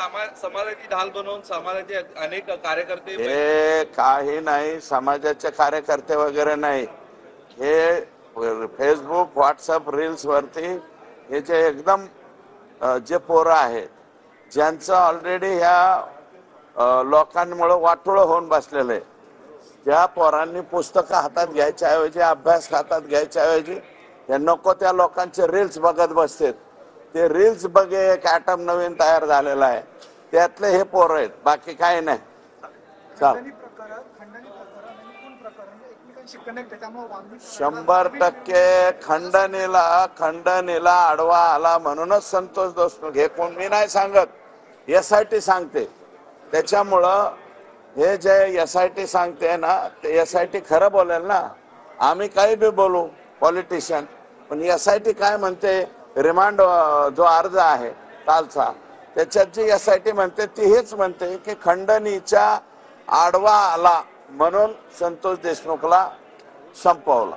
समाजाची ढाल बनवून समाजाचे अनेक कार्यकर्ते हे काही नाही, समाजाचे कार्यकर्ते वगैरे नाही, हे फेसबुक व्हॉट्सअप रील्स वरती हे जे एकदम जे पोरं आहेत ज्यांचं ऑलरेडी ह्या लोकांमुळे वाटोळं होऊन बसलेलं आहे, ज्या पोरांनी पुस्तकं हातात घ्यायच्या ऐवजी अभ्यास हातात घ्यायच्या ऐवजी हे नको त्या लोकांचे रील्स बघत बसतात, ते रील्स बघे एक ॲटम नवीन तयार झालेला आहे, त्यातले हे पोरं आहेत, बाकी काही नाही. चाल 100% खंडणीला आडवा आला म्हणूनच संतोष देशमुख, हे कोण मी नाही सांगत, SIT सांगते. त्याच्यामुळं हे जे SIT सांगते ना, ते SIT खरं बोलेल ना, आम्ही काही बी बोलू पॉलिटिशियन, पण SIT काय म्हणते, रिमांड जो अर्ज आहे कालचा त्याच्यात जी SIT म्हणते ती हेच म्हणते की खंडणीच्या आडवा आला म्हणून संतोष देशमुखला संपवला.